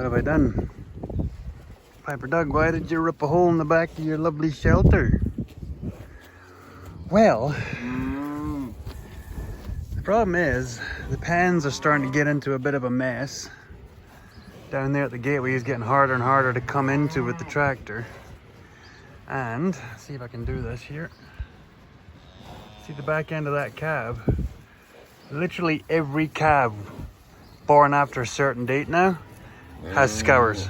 have I done? Piper Doug, why did you rip a hole in the back of your lovely shelter? Well, the problem is the pens are starting to get into a bit of a mess. Down there at the gateway is getting harder and harder to come into with the tractor. And, see if I can do this here. See the back end of that calf? Literally every calf born after a certain date now has scours.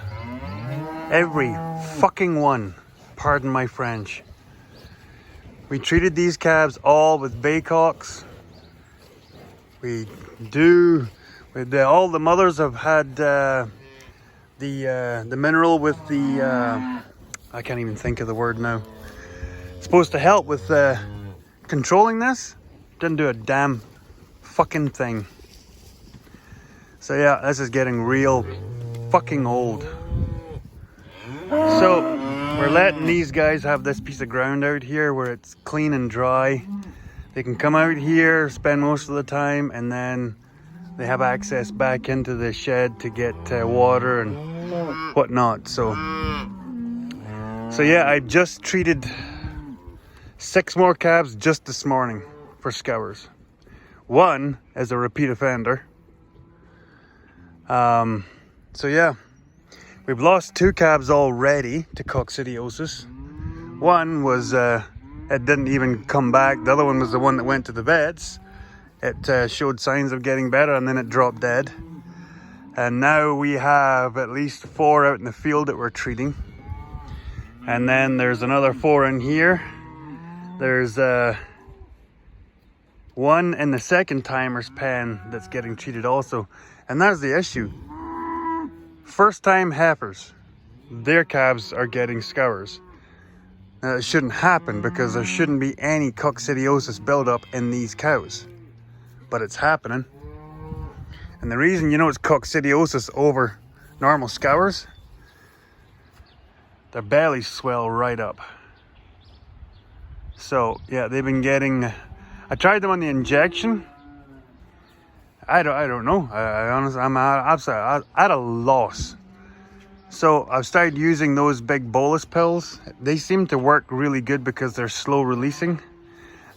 Every fucking one, pardon my French. We treated these calves all with Baycox. All the mothers have had the mineral with the, I can't even think of the word now. It's supposed to help with controlling this. Didn't do a damn fucking thing. So yeah, this is getting real fucking old. So we're letting these guys have this piece of ground out here where it's clean and dry. They can come out here, spend most of the time, and then they have access back into the shed to get water and whatnot. So yeah, I just treated 6 more calves just this morning for scours. One is a repeat offender. So yeah, we've lost 2 calves already to coccidiosis. One was, it didn't even come back. The other one was the one that went to the vets. It showed signs of getting better and then it dropped dead. And now we have at least 4 out in the field that we're treating. And then there's another 4 in here. There's one in the second timer's pen that's getting treated also. And that's the issue. First time heifers, their calves are getting scours. Now it shouldn't happen because there shouldn't be any coccidiosis buildup in these cows. But it's happening. And the reason you know it's coccidiosis over normal scours, their bellies swell right up. So yeah, they've been getting, I tried them on the injection. I don't know. I honestly, I'm at a loss. So I've started using those big bolus pills. They seem to work really good because they're slow releasing.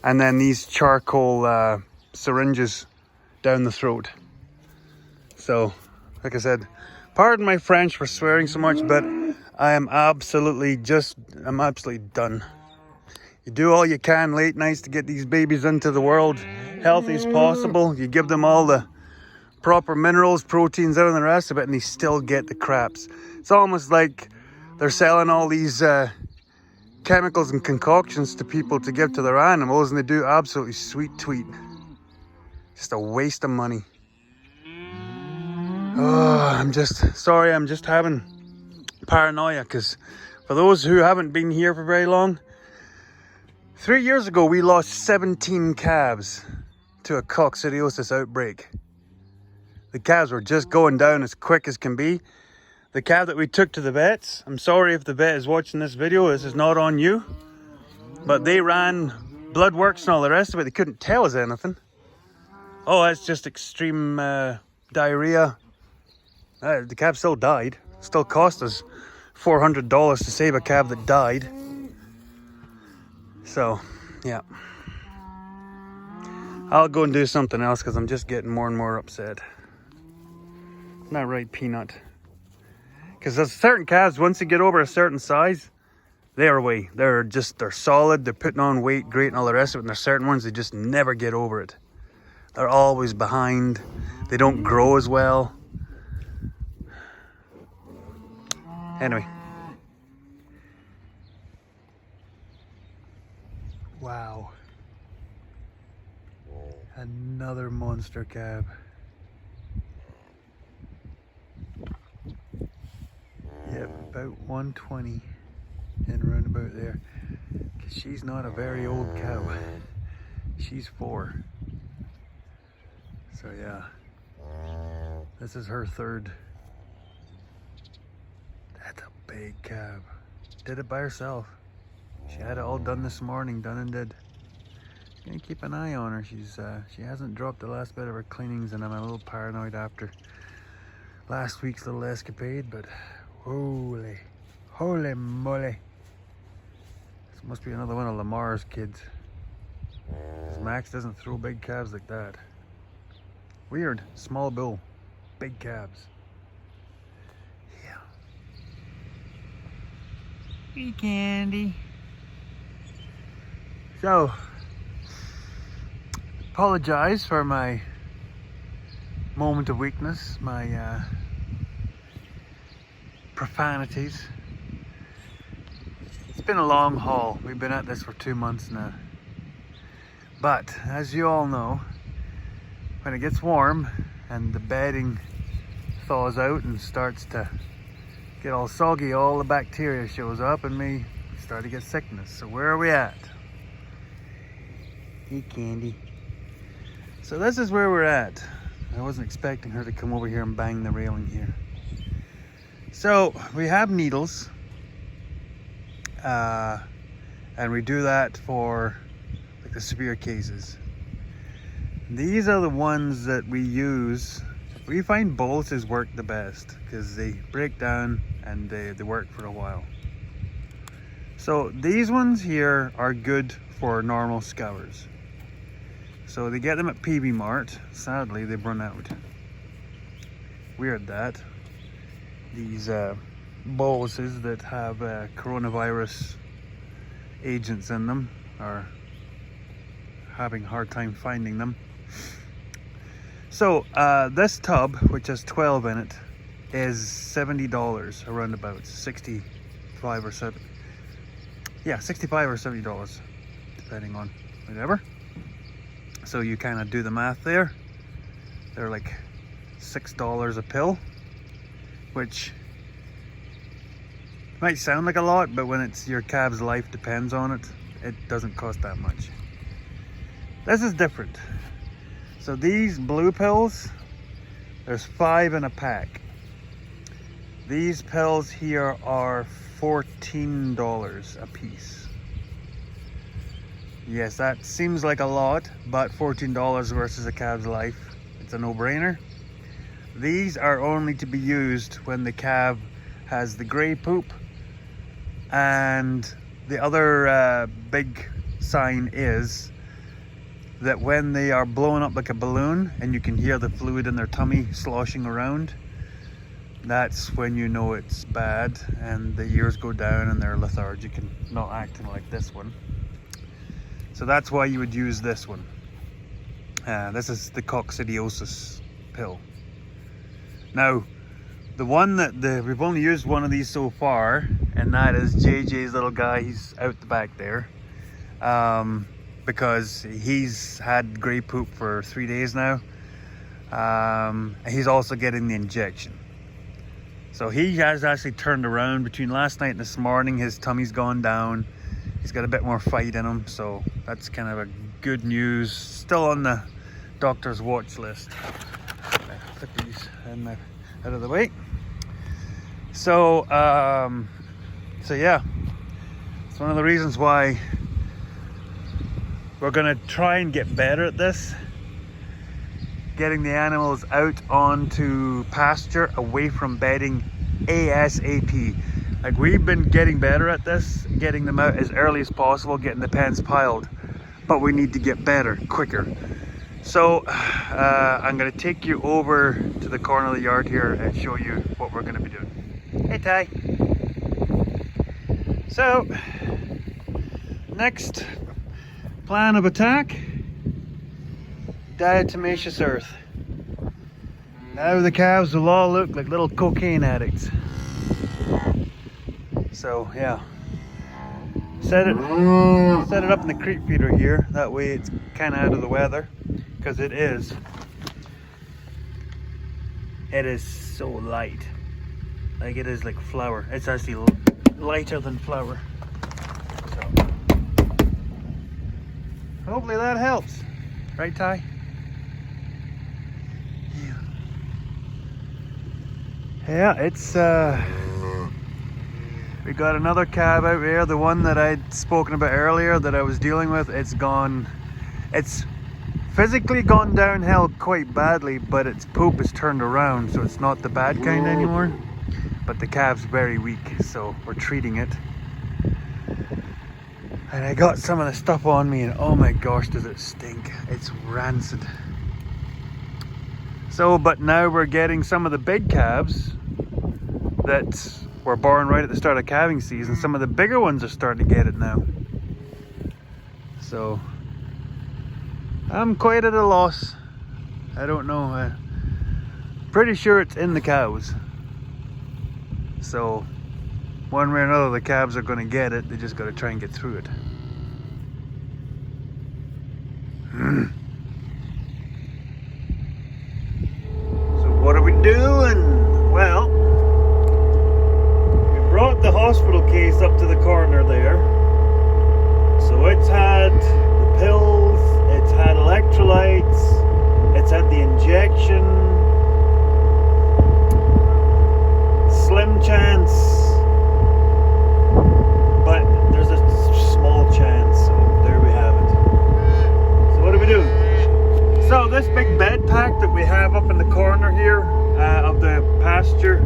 And then these charcoal syringes down the throat. So, like I said, pardon my French for swearing so much, but I'm absolutely done. You do all you can late nights to get these babies into the world healthy as possible. You give them all the proper minerals, proteins, out and the rest of it, and they still get the craps. It's almost like they're selling all these chemicals and concoctions to people to give to their animals, and they do absolutely sweet tweet. Just a waste of money. Oh, I'm just having paranoia, because for those who haven't been here for very long, 3 years ago we lost 17 calves to a coccidiosis outbreak. The calves were just going down as quick as can be. The calf that we took to the vets, I'm sorry if the vet is watching this video, this is not on you, but they ran blood works and all the rest of it. They couldn't tell us anything. Oh, that's just extreme diarrhea. The calf still died. Still cost us $400 to save a calf that died. So, yeah. I'll go and do something else because I'm just getting more and more upset. Not right, Peanut. Because there's certain calves, once they get over a certain size, they're away. They're solid, they're putting on weight great and all the rest of it. And there's certain ones that just never get over it. They're always behind. They don't grow as well. Anyway. Wow. Another monster calf. Yep, about 120 and round about there. 'Cause she's not a very old cow. She's 4. So yeah, this is her 3rd. That's a big calf. Did it by herself. She had it all done this morning, done and did. Gonna keep an eye on her. She hasn't dropped the last bit of her cleanings, and I'm a little paranoid after last week's little escapade, but holy moly. This must be another one of Lamar's kids. 'Cause Max doesn't throw big calves like that. Weird, small bull, big calves. Yeah. Hey, Candy. So, apologize for my moment of weakness, my profanities. It's been a long haul. We've been at this for 2 months now. But as you all know, when it gets warm and the bedding thaws out and starts to get all soggy, all the bacteria shows up and we start to get sickness. So where are we at? Hey, Candy. So this is where we're at. I wasn't expecting her to come over here and bang the railing here. So we have needles, and we do that for like the severe cases. These are the ones that we use. We find bolts work the best because they break down and they work for a while. So these ones here are good for normal scours. So they get them at PB Mart. Sadly, they've run out. Weird that. These boluses that have coronavirus agents in them are having a hard time finding them. So this tub, which has 12 in it, is $70, around about 65 or 70. Yeah, 65 or $70, depending on whatever. So you kind of do the math there. They're like $6 a pill, which might sound like a lot, but when it's your calf's life depends on it, it doesn't cost that much. This is different. So these blue pills, there's 5 in a pack. These pills here are $14 a piece. Yes, that seems like a lot, but $14 versus a calf's life, it's a no-brainer. These are only to be used when the calf has the grey poop, and the other big sign is that when they are blowing up like a balloon and you can hear the fluid in their tummy sloshing around, that's when you know it's bad and the ears go down and they're lethargic and not acting like this one. So that's why you would use this one. This is the Diatomaceous pill. Now, the one that we've only used one of these so far, and that is JJ's little guy. He's out the back there, because he's had grey poop for 3 days now. He's also getting the injection. So he has actually turned around between last night and this morning. His tummy's gone down. He's got a bit more fight in him, so that's kind of a good news. Still on the doctor's watch list. Put these out of the way. So, yeah, it's one of the reasons why we're gonna try and get better at this. Getting the animals out onto pasture, away from bedding ASAP. Like, we've been getting better at this, getting them out as early as possible, getting the pens piled, but we need to get better, quicker. So I'm gonna take you over to the corner of the yard here and show you what we're gonna be doing. Hey, Ty. So, next plan of attack, diatomaceous earth. Now the calves will all look like little cocaine addicts. So yeah, set it up in the creep feeder here. That way it's kind of out of the weather, because it is so light. Like, it is like flour. It's actually lighter than flour. So hopefully that helps, right, Ty? Yeah, it's we got another calf out here, the one that I'd spoken about earlier that I was dealing with. It's gone, it's physically gone downhill quite badly, but its poop is turned around, so it's not the bad kind anymore. But the calf's very weak, so we're treating it. And I got some of the stuff on me, and oh my gosh, does it stink. It's rancid. So, but now we're getting some of the big calves that were born right at the start of calving season. Some of the bigger ones are starting to get it now. So, I'm quite at a loss. I don't know. Pretty sure it's in the cows. So, one way or another, the calves are going to get it. They just got to try and get through it. So what are we doing? Well, we brought the hospital case up to the corner there. So it's had the pills, it's had electrolytes, it's had the injection. Slim chance, but there's a small chance, so there we have it. So what do we do? So this big bed pack that we have up in the corner here of the pasture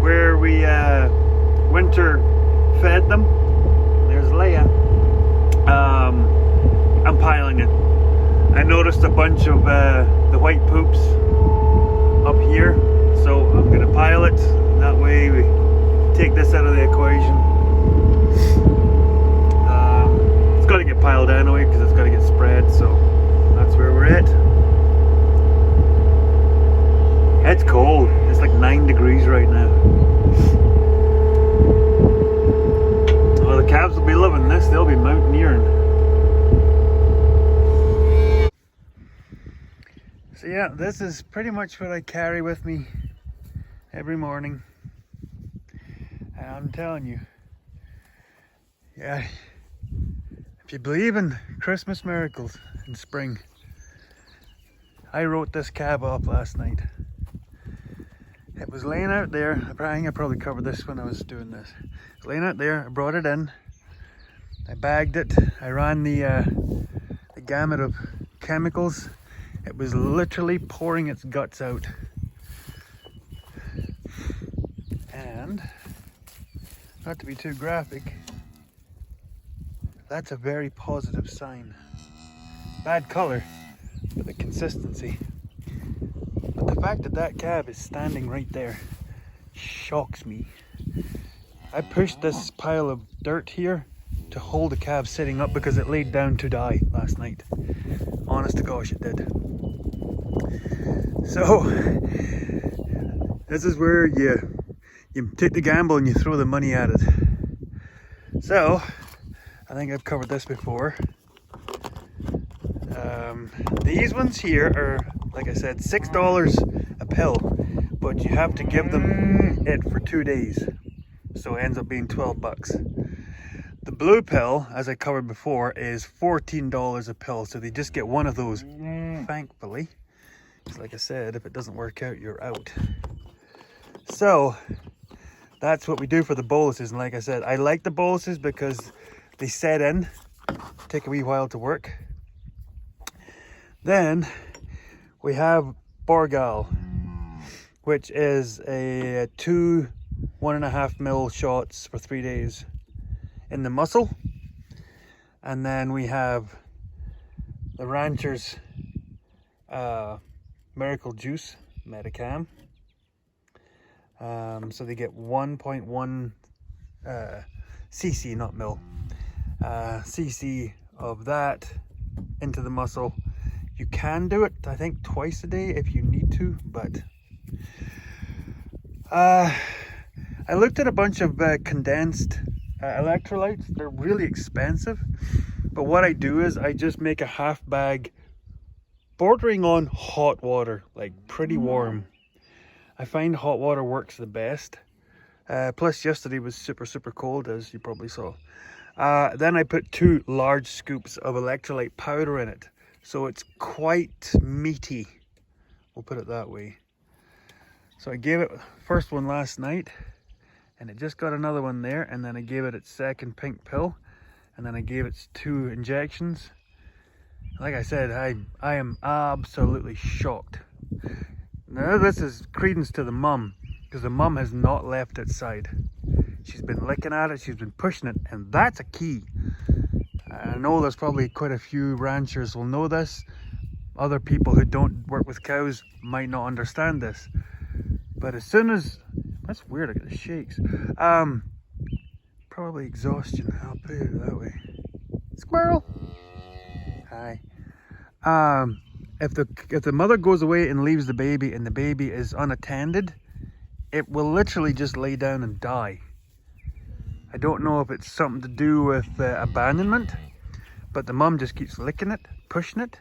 where we winter fed them, there's Leia. I'm piling it. I noticed a bunch of the white poops up here, so I'm gonna pile it. That way we take this out of the equation. It's got to get piled anyway because it's got to get spread, so that's where we're at. It's cold. It's like 9 degrees right now. Well, the calves will be loving this. They'll be mountaineering. So yeah, this is pretty much what I carry with me every morning. And I'm telling you, yeah, if you believe in Christmas miracles in spring, I wrote this cab up last night. It was laying out there. I think I probably covered this when I was doing this. It was laying out there. I brought it in. I bagged it. I ran the gamut of chemicals. It was literally pouring its guts out. And, not to be too graphic, that's a very positive sign. Bad color, but the consistency. But the fact that that calf is standing right there shocks me. I pushed this pile of dirt here to hold the calf sitting up because it laid down to die last night. Honest to gosh, it did. So, this is where you take the gamble and you throw the money at it. So, I think I've covered this before. These ones here are, like I said, $6 a pill, but you have to give them it for 2 days. So it ends up being 12 bucks. The blue pill, as I covered before, is $14 a pill. So they just get one of those, thankfully. Because like I said, if it doesn't work out, you're out. So that's what we do for the boluses. And like I said, I like the boluses because they set in, take a wee while to work. Then we have Borgal, which is a 2 1.5 mil shots for 3 days in the muscle. And then we have the Rancher's Miracle Juice Medicam. So they get 1.1 cc, not mil, cc of that into the muscle. You can do it, I think, twice a day if you need to, but I looked at a bunch of condensed electrolytes. They're really expensive, but what I do is I just make a half bag bordering on hot water, like pretty warm. I find hot water works the best. Plus yesterday was super cold, as you probably saw. Then I put 2 large scoops of electrolyte powder in it. So it's quite meaty, we'll put it that way. So I gave it first one last night, and it just got another one there, and then I gave it its second pink pill, and then I gave it 2 injections, Like I said, I am absolutely shocked. Now this is credence to the mum, because the mum has not left its side. She's been licking at it, she's been pushing it, and that's a key. I know there's probably quite a few ranchers will know this. Other people who don't work with cows might not understand this. But as soon as, that's weird, I got the shakes. Probably exhaustion, I'll put it that way. Squirrel! Hi. If the mother goes away and leaves the baby and the baby is unattended, it will literally just lay down and die. I don't know if it's something to do with abandonment, but the mum just keeps licking it, pushing it,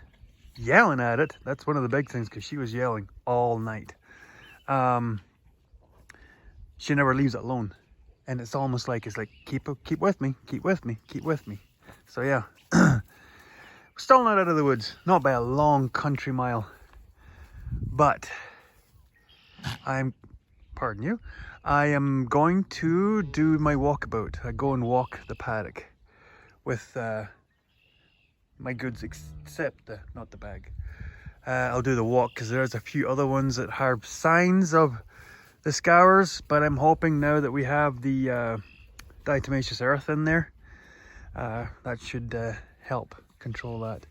yelling at it. That's one of the big things, because she was yelling all night. She never leaves it alone, and it's almost like keep with me, keep with me, keep with me. So yeah. Still not out of the woods, not by a long country mile, but pardon you, I am going to do my walkabout. I go and walk the paddock with my goods, except not the bag. I'll do the walk because there's a few other ones that have signs of the scours, but I'm hoping now that we have the diatomaceous earth in there, that should help control that.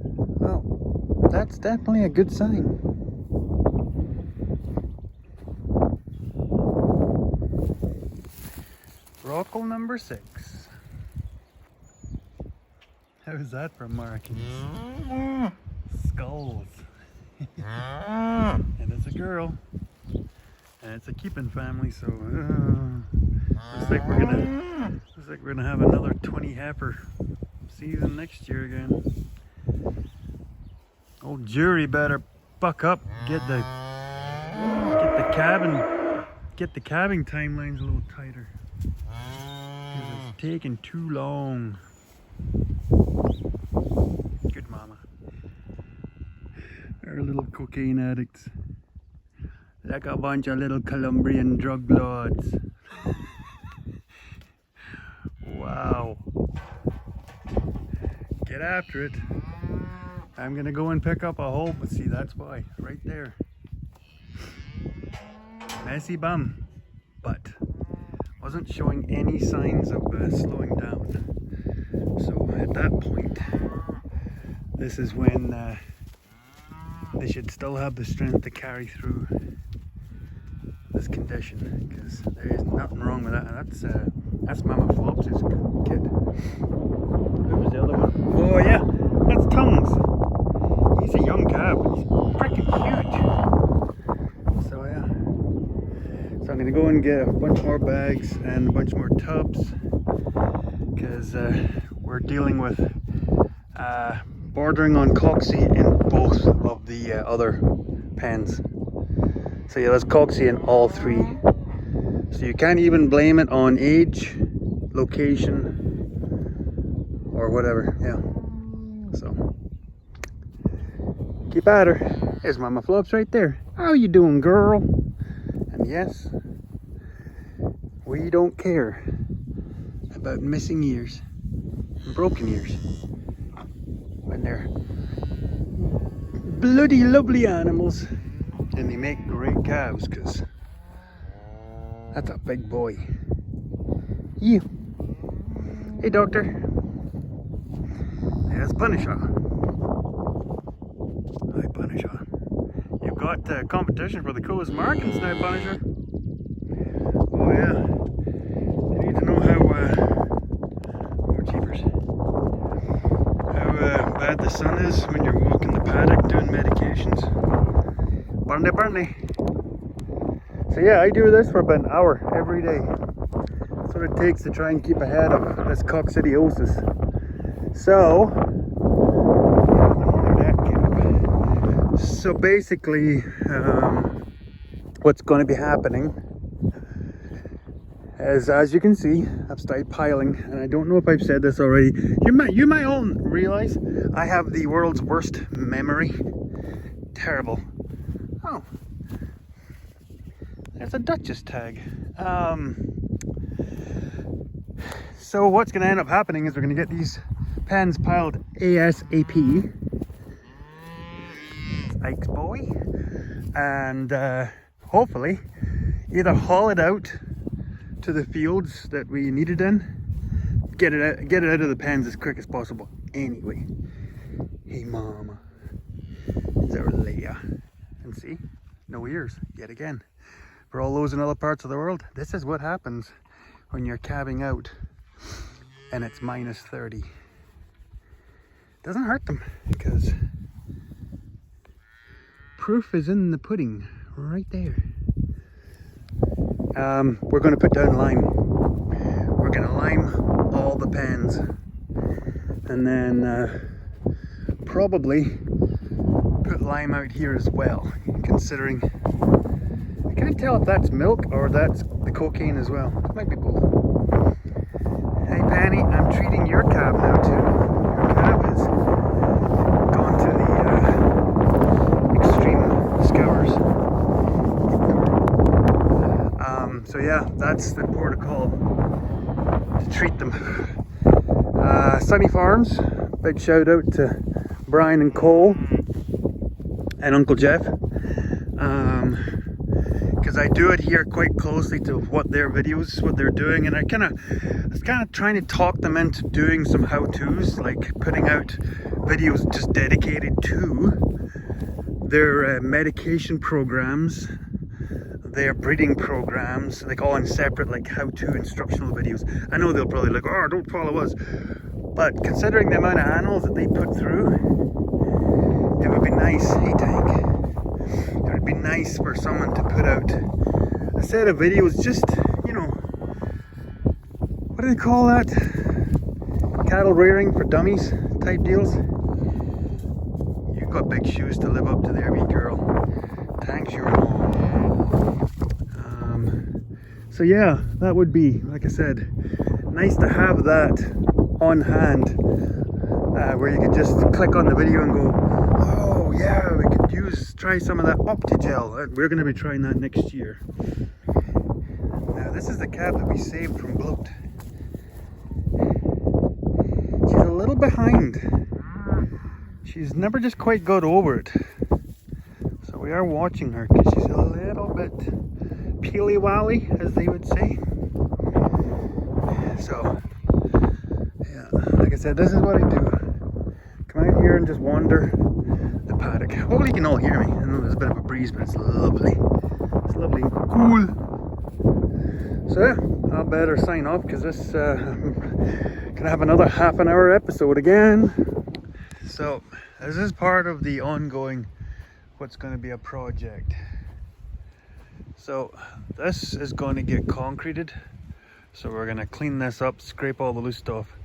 Well, that's definitely a good sign. Rockle number 6. How's that for markings? Skulls. And it's a girl. And it's a keeping family, so looks like we're gonna have another 20 heifer season next year again. Old jury better buck up, get the calving timelines a little tighter, because it's taking too long. Good mama. Our little cocaine addicts, like a bunch of little Colombian drug lords. Wow. Get after it. I'm gonna go and pick up a hole, but see, that's why, right there. Messy bum, but wasn't showing any signs of slowing down. So at that point, this is when they should still have the strength to carry through this condition, because there is nothing wrong with that. And that's Mama Flops's kid. Who was the other one? Oh yeah, that's Tongues. He's a young calf, but he's freaking huge. So yeah. So I'm gonna go and get a bunch more bags and a bunch more tubs, because we're dealing with bordering on coxy in both of the other pens. So yeah, there's coxy in all 3. So you can't even blame it on age, location, or whatever. Yeah. So keep at her. There's Mama Flops right there. How you doing, girl? And yes, we don't care about missing ears and broken ears when they're bloody lovely animals, and they make great calves, because that's a big boy. You. Hey, doctor. There's Punisher. Hi, Punisher. You've got competition for the coolest markings now, Punisher. Oh yeah. You need to know how bad the sun is when you're walking the paddock doing medications. Burny. So yeah, I do this for about an hour every day. That's what it takes to try and keep ahead of this coccidiosis. So basically, what's going to be happening is, as you can see, I've started piling, and I don't know if I've said this already. You might all realize I have the world's worst memory. Terrible. Oh, there's a Duchess tag. So what's going to end up happening is we're going to get these pens piled ASAP. Ike's boy. And hopefully either haul it out to the fields that we need it in, get it out of the pens as quick as possible. Anyway, hey mama, is our Leia, and see, no ears yet again. For all those in other parts of the world, this is what happens when you're calving out and it's minus 30. Doesn't hurt them because proof is in the pudding right there. We're going to put down lime. We're going to lime all the pens, and then probably put lime out here as well, considering I can't tell if that's milk or that's the cocaine as well. It might be both. Hey Penny, I'm treating your calf now too. Your calf has gone to the extreme scours. So yeah, that's the protocol to treat them. Sunny Farms, big shout out to Brian and Cole and Uncle Jeff, because I do adhere quite closely to what their videos, what they're doing, and I was kind of trying to talk them into doing some how-tos, like putting out videos just dedicated to their medication programs, their breeding programs, like all in separate, like how-to instructional videos. I know they'll probably like, oh, don't follow us, but considering the amount of animals that they put through, it would be nice, hey Tank, it would be nice for someone to put out a set of videos, just, you know, what do they call that? Cattle rearing for dummies type deals. You've got big shoes to live up to there, wee girl. Thanks, your mom. So yeah, that would be, like I said, nice to have that on hand, where you could just click on the video and go, oh yeah, we could try some of that Optigel. We're going to be trying that next year. Now this is the calf that we saved from bloat. She's a little behind. She's never just quite got over it. So we are watching her because she's a little bit peely-wally, as they would say. So, yeah, like I said, this is what I do. Come out here and just wander the paddock. Hopefully you can all hear me. I know there's a bit of a breeze, but it's lovely. It's lovely and cool. So yeah, I better sign off because this can have another half an hour episode again. So, this is part of the ongoing, what's going to be a project. So this is going to get concreted, so we're going to clean this up, scrape all the loose stuff,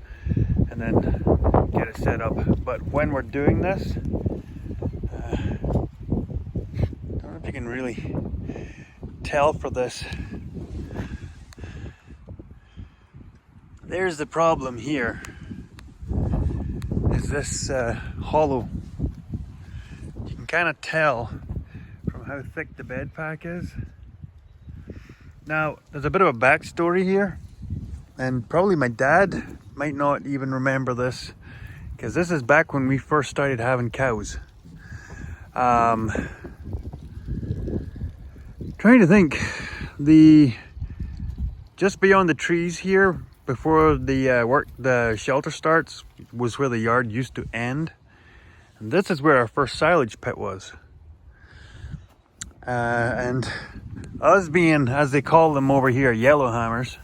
and then get it set up. But when we're doing this, I don't know if you can really tell for this. There's the problem here, is this hollow. You can kind of tell from how thick the bed pack is. Now, there's a bit of a backstory here, and probably my dad might not even remember this, because this is back when we first started having cows. Trying to think, just beyond the trees here, before the shelter starts, was where the yard used to end, and this is where our first silage pit was. And us being, as they call them over here, yellow hammers,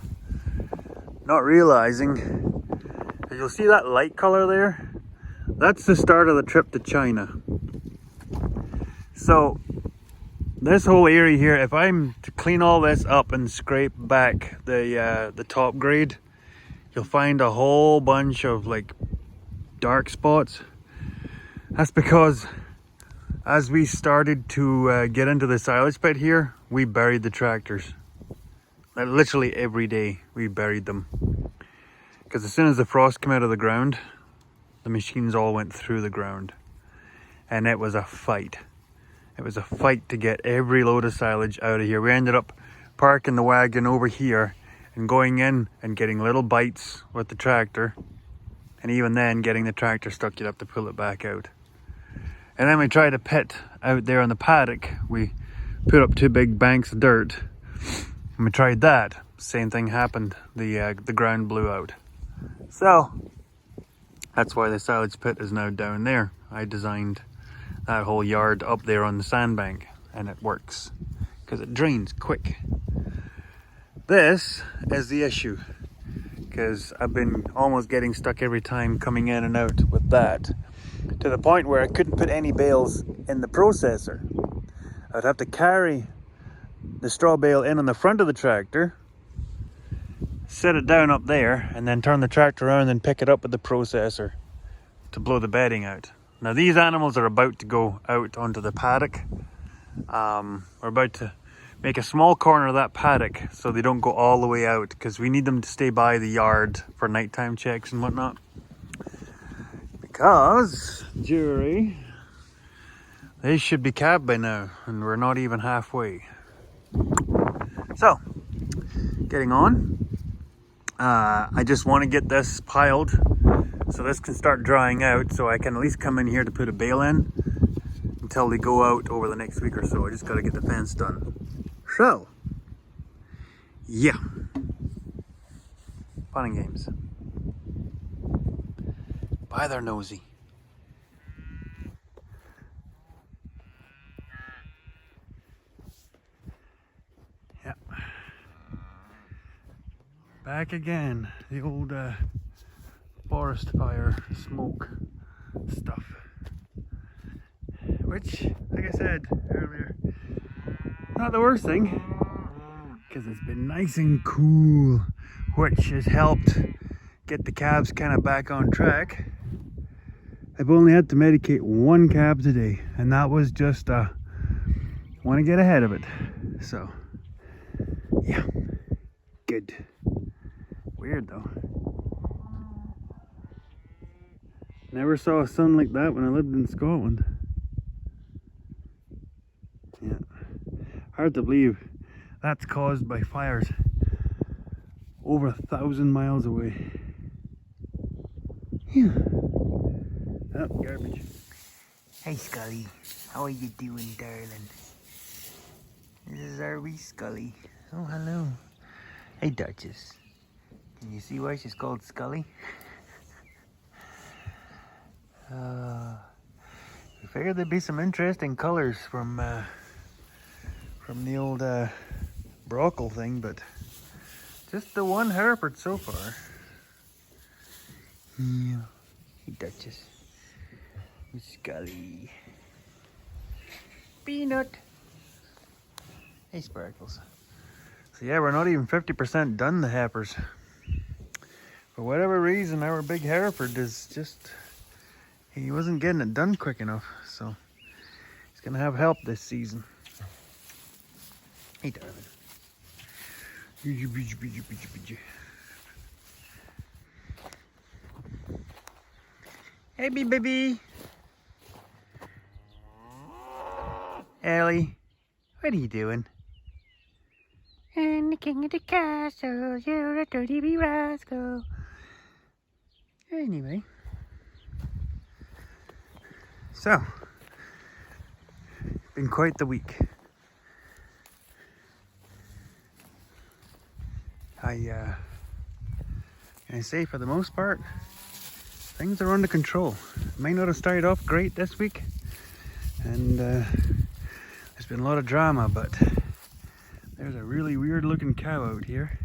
not realizing, you'll see that light color there, that's the start of the trip to China. So this whole area here, if I'm to clean all this up and scrape back the top grade, you'll find a whole bunch of like dark spots. That's because as we started to get into the silage pit here, we buried the tractors. Like, literally every day we buried them. Because as soon as the frost came out of the ground, the machines all went through the ground. And it was a fight. It was a fight to get every load of silage out of here. We ended up parking the wagon over here and going in and getting little bites with the tractor And even then, getting the tractor stuck, you'd have to pull it back out. And then we tried a pit out there on the paddock. We put up 2 big banks of dirt. And we tried that. Same thing happened. The ground blew out. So, that's why the silage pit is now down there. I designed that whole yard up there on the sandbank. And it works. Because it drains quick. This is the issue. Because I've been almost getting stuck every time coming in and out with that. To the point where I couldn't put any bales in the processor. I'd have to carry the straw bale in on the front of the tractor, set it down up there, and then turn the tractor around and pick it up with the processor to blow the bedding out. Now these animals are about to go out onto the paddock. We're about to make a small corner of that paddock so they don't go all the way out, because we need them to stay by the yard for nighttime checks and whatnot. Because, jury, they should be calved by now, and we're not even halfway. So, getting on. I just want to get this piled so this can start drying out, so I can at least come in here to put a bale in until they go out over the next week or so. I just got to get the fence done. So, yeah. Fun and games. Bye there, nosy. Yeah. Back again. The old forest fire smoke stuff. Which, like I said earlier, not the worst thing. Because it's been nice and cool. Which has helped get the calves kind of back on track. I've only had to medicate 1 calf today, and that was just want to get ahead of it. So yeah, good. Weird though. Never saw a sun like that when I lived in Scotland. Yeah, hard to believe that's caused by fires over 1,000 miles away. Yeah. Oh, garbage. Hey Scully, how are you doing, darling? This is our wee Scully. Oh, hello. Hey Duchess. Can you see why she's called Scully? We figured there'd be some interesting colors from the old brockle thing, but just the one Hereford so far. Yeah. Hey Duchess. Scully. Peanut. Hey Sparkles. So yeah, we're not even 50% done the heifers. For whatever reason, our big Hereford is just, he wasn't getting it done quick enough. So he's gonna have help this season. Hey darling. Hey baby. Ellie, what are you doing? I'm the king of the castle, you're a dirty wee rascal. Anyway. So, been quite the week. I say for the most part, things are under control. May not have started off great this week, and there's been a lot of drama, but there's a really weird looking cow out here.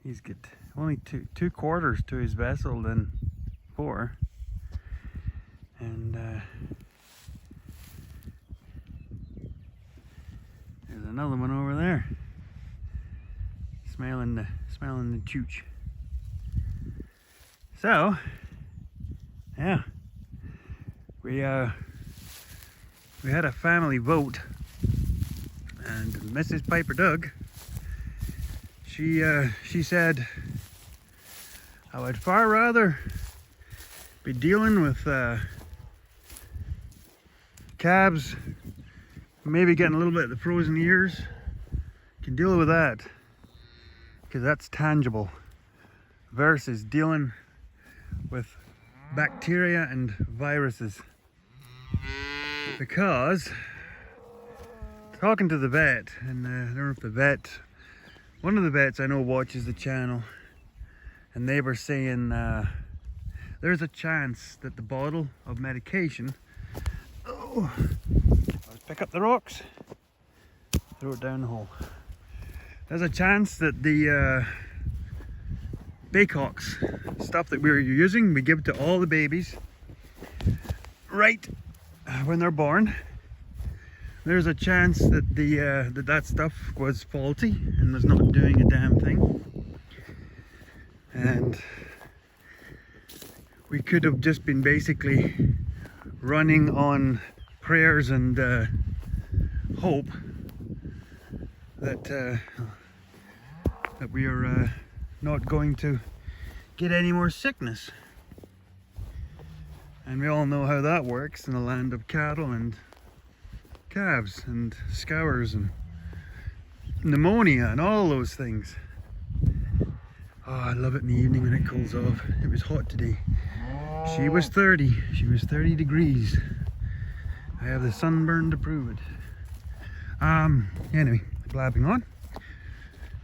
He's got only two quarters to his vessel than 4. And there's another one over there. Smelling the chooch. So, yeah. We had a family vote, and Mrs. Piper Doug, she said, I would far rather be dealing with calves, maybe getting a little bit of the frozen ears. Can deal with that, because that's tangible, versus dealing with bacteria and viruses. Because talking to the vet, and I don't know if the vet, one of the vets I know watches the channel, and they were saying there's a chance that the bottle of medication, oh, let's pick up the rocks, throw it down the hole. There's a chance that the Baycox stuff that we're using, we give to all the babies right when they're born. There's a chance that that stuff was faulty and was not doing a damn thing, and we could have just been basically running on prayers and hope that that we are not going to get any more sickness. And we all know how that works in the land of cattle and calves and scours and pneumonia and all those things. Oh, I love it in the evening when it cools off. It was hot today. She was 30 degrees. I have the sunburn to prove it. Anyway, blabbing on.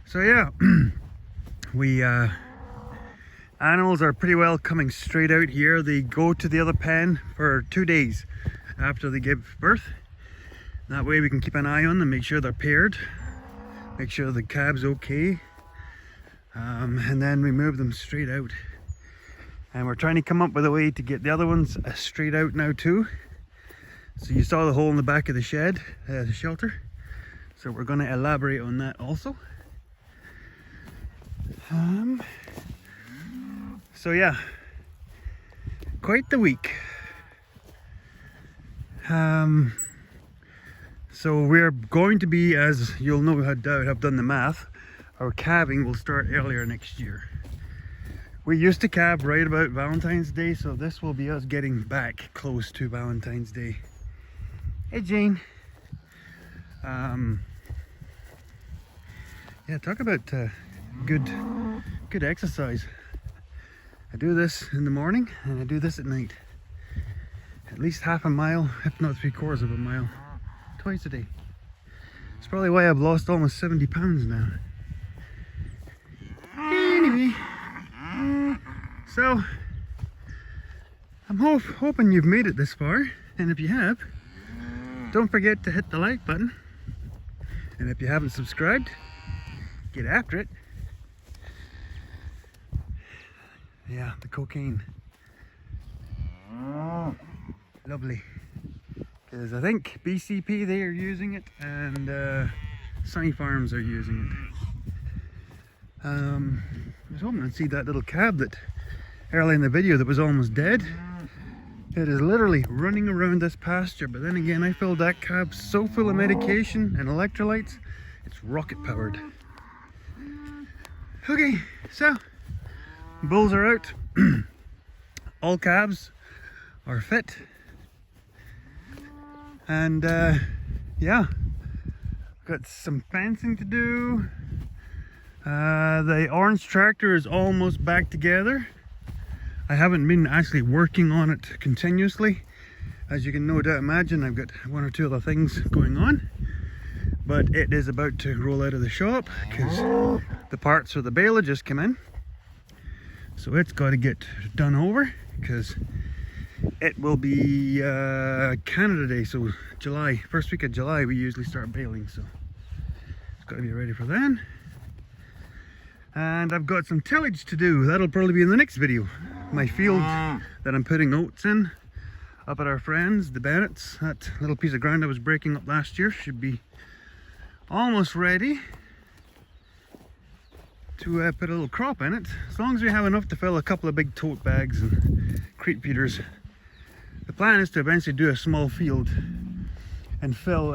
So yeah, we animals are pretty well coming straight out here. They go to the other pen for 2 days after they give birth. That way we can keep an eye on them, make sure they're paired, make sure the calf's okay, and then we move them straight out. And we're trying to come up with a way to get the other ones straight out now too. So you saw the hole in the back of the shed, the shelter. So we're going to elaborate on that also. So yeah, quite the week. So we're going to be, as you'll know, have done the math, our calving will start earlier next year. We used to calve right about Valentine's Day, so this will be us getting back close to Valentine's Day. Hey Jane. Yeah, talk about good exercise. I do this in the morning and I do this at night. At least half a mile, if not 3/4 of a mile, twice a day. It's probably why I've lost almost 70 pounds now. Anyway, so I'm hoping you've made it this far, and if you have, don't forget to hit the like button, and if you haven't subscribed, get after it. Yeah, the cocaine. Lovely. Because I think BCP, they are using it, and Sunny Farms are using it. I was hoping to see that little calf that early in the video that was almost dead. It is literally running around this pasture, but then again, I filled that calf so full of medication and electrolytes, it's rocket powered. Okay, so bulls are out. All calves are fit. And yeah, got some fencing to do. The orange tractor is almost back together. I haven't been actually working on it continuously. As you can no doubt imagine, I've got one or two other things going on. But it is about to roll out of the shop because the parts for the baler just came in. So it's got to get done over because it will be Canada Day, so July, first week of July we usually start baling, so it's got to be ready for then. And I've got some tillage to do. That'll probably be in the next video. My field that I'm putting oats in up at our friends, the Bennetts. That little piece of ground I was breaking up last year should be almost ready to put a little crop in it, as long as we have enough to fill a couple of big tote bags and creep feeders. The plan is to eventually do a small field and fill,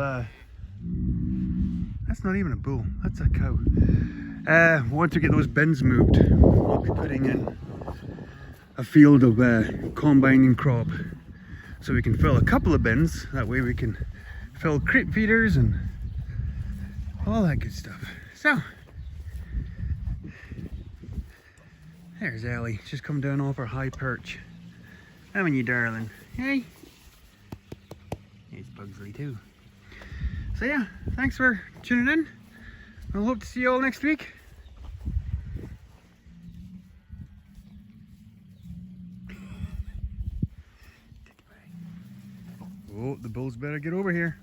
that's not even a bull, that's a cow. Once we get those bins moved, we'll be putting in a field of combining crop, so we can fill a couple of bins. That way we can fill creep feeders and all that good stuff. So There's Ellie. She's come down off her high perch. How are you, darling? Hey. It's Bugsley too. So yeah, thanks for tuning in. I'll hope to see you all next week. Oh, the bulls better get over here.